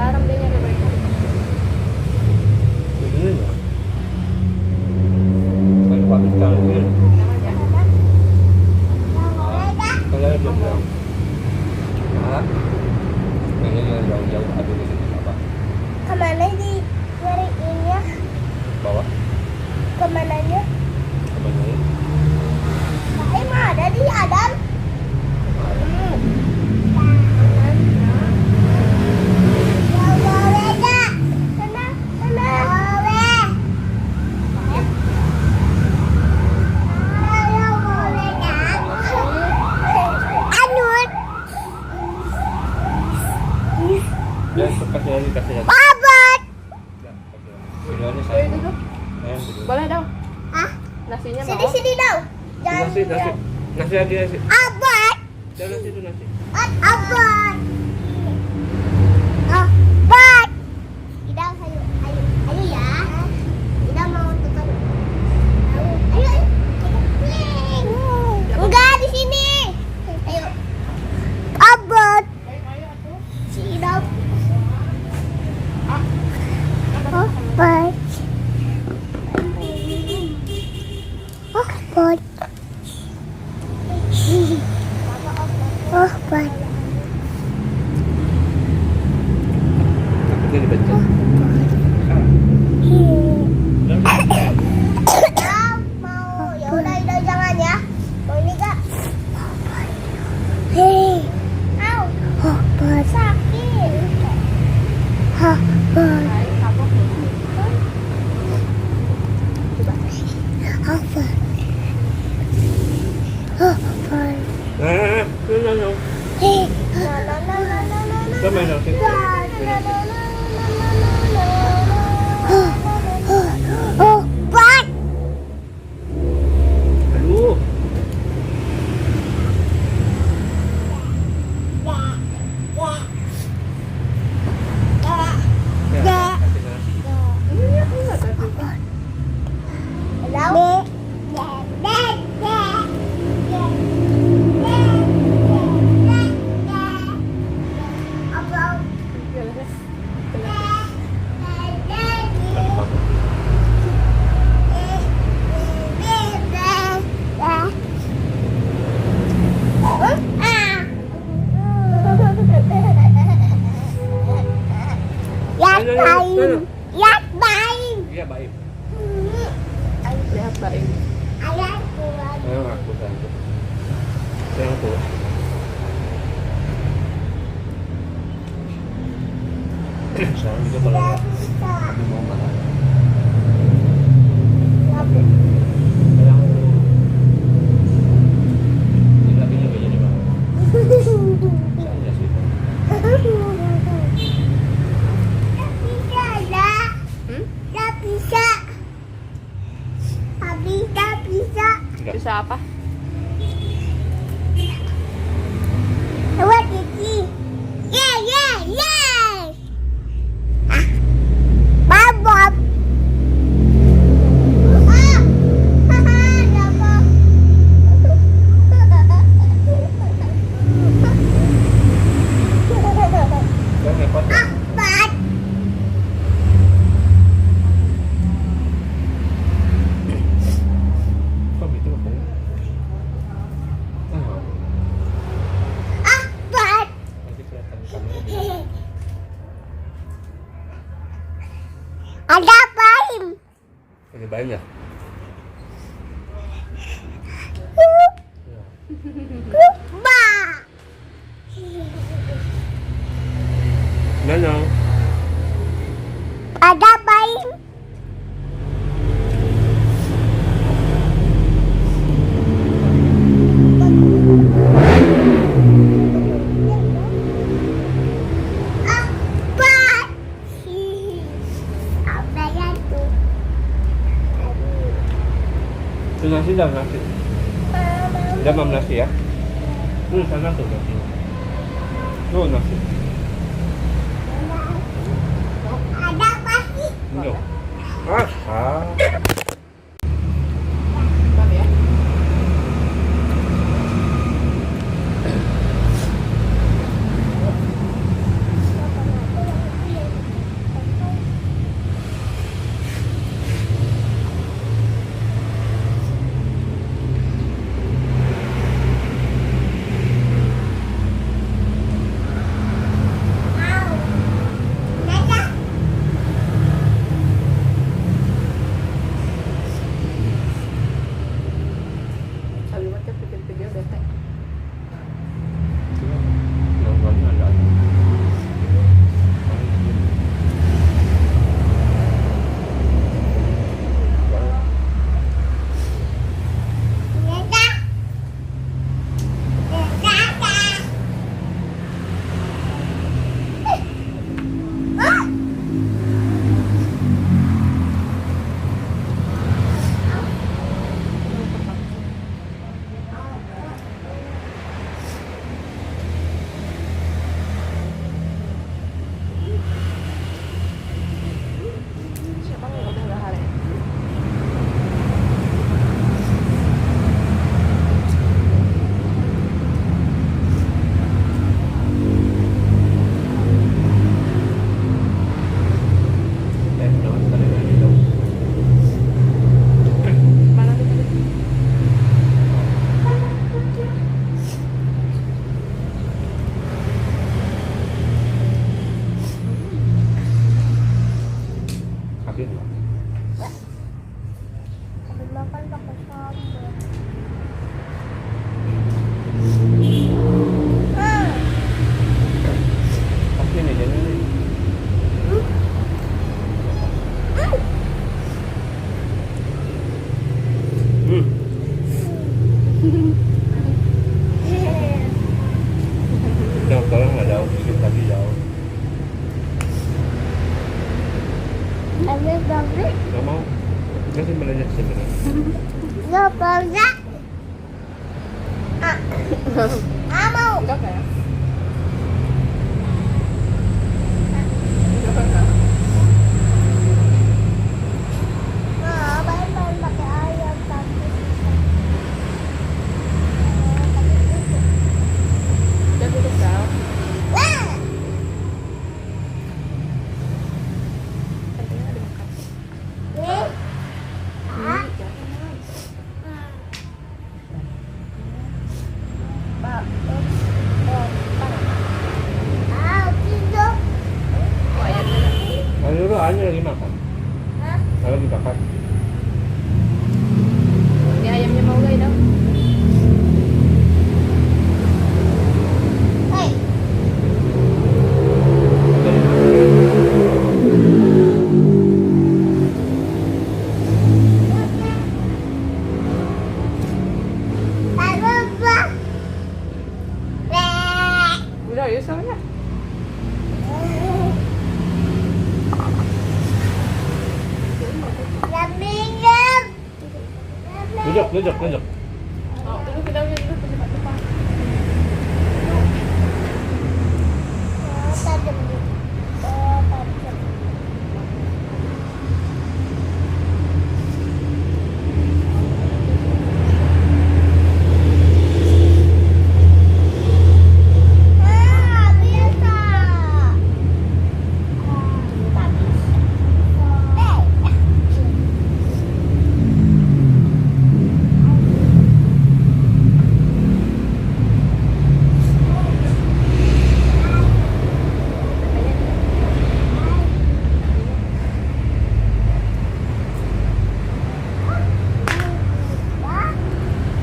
garam dia nyari mereka. Ini ya. Kalau waktu sekarang ini, kalau dia bilang, ah, ini yang jauh-jauh ada di sini apa? Kemana di nyariinnya? Bawa, Kemananya? kemana ini? Emang ada di Adam? Ya, kasih lagi. Babat. Ya, videonya Ayo saya. duduk. Duduk. Boleh dong. Ah, Nasinya sini mau? sini dong. Nasi. Nasi lagi nasi. Abad. Jangan nasi itu nasi. Abad. Abad. Ida, ayo ya. Ida mau tukar. Ayo. Enggak di sini. Ayo. Abad. Si Ida. Abad. Abad. Abad. Takutnya dibaca. Mau ya udah jangan ya. Mau ini kak. Hei. Au. Abad. Sakit. Abad. Abad. Abad. No. Hei. Kita main nasi. Obat. Aduh. Ya, kasih nasi. Ini aku nggak tahu. Lihat baik. Iya, baik. Lihat baik. Ayo aku saja. Yang tuh. Sekarang juga kalau aku mau makan. Yang tuh. Ini lagi juga jadi bang. Saya sih. Enggak. Bisa apa? What is it? Yeah. Bob. Yang repot ya? Abad. Kok gitu bang? Abad. Nanti kelihatan kamera. Ada baim. Ini baik ya? Ba. No. Ada baim. Abad. Apa ya tuh? Itu nasi dah nasi. Udah mam nasi ya? Sana tuh nasi. Tuh nasi. Ada pasti. No. Ah. Mami ya. asin lah. Habis makan pakai sambal. Asin aja nih. Jauh sekarang nggak jauh, sedikit lagi jauh. Habis babrik. Nggak mau. Nggak sih belajar sebenarnya. Nggak bangga. Mau. Enggak kayak. Nah, main pakai ayam tapi Udah tutup dah. Wah. Katanya ada makan. Nih. Ah. Ah, tidur. Oh, ayamnya ada. Ayo dulu, Anya lagi makan. Hah? Lagi makan. Ini ayamnya mau gak dong? Hei. Taruh. Nek. Udah, yuk soalnya. Minum. Duduk, duduk, duduk. Oh, duduk ke dalamnya dulu cepat-cepat. Tajam. Tajam. Biasa.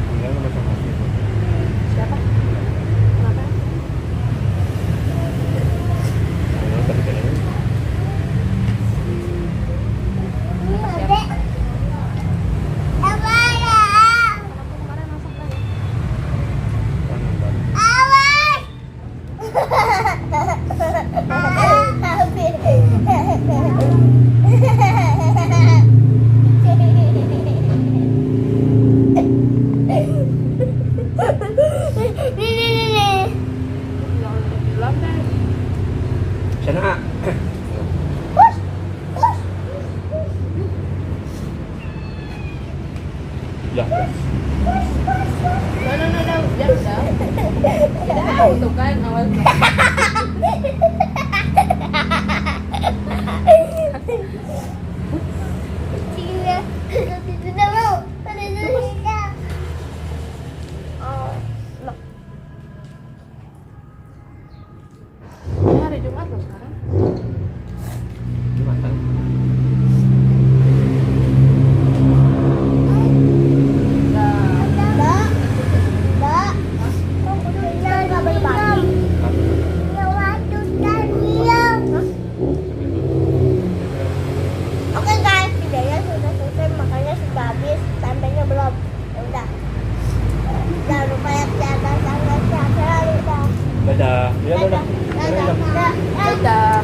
Tinggal masak nasi. Siapa? Kenapa? Ayo, tadi kan ini. Adek. Apa ya? Kemarin masak lagi. Awas. Belum deh. Sana. Ya, ya. No, jangan dah. Kita tahu tuh kan awalnya. Ini hari Jumat loh sekarang. Gimana? Oke guys, videonya sudah selesai, makanya sudah habis, tempenya belum. Ya udah. Jangan lupa like, share, dan subscribe. Dadah. Ya, dadah. Dadah. Dadah. Dadah.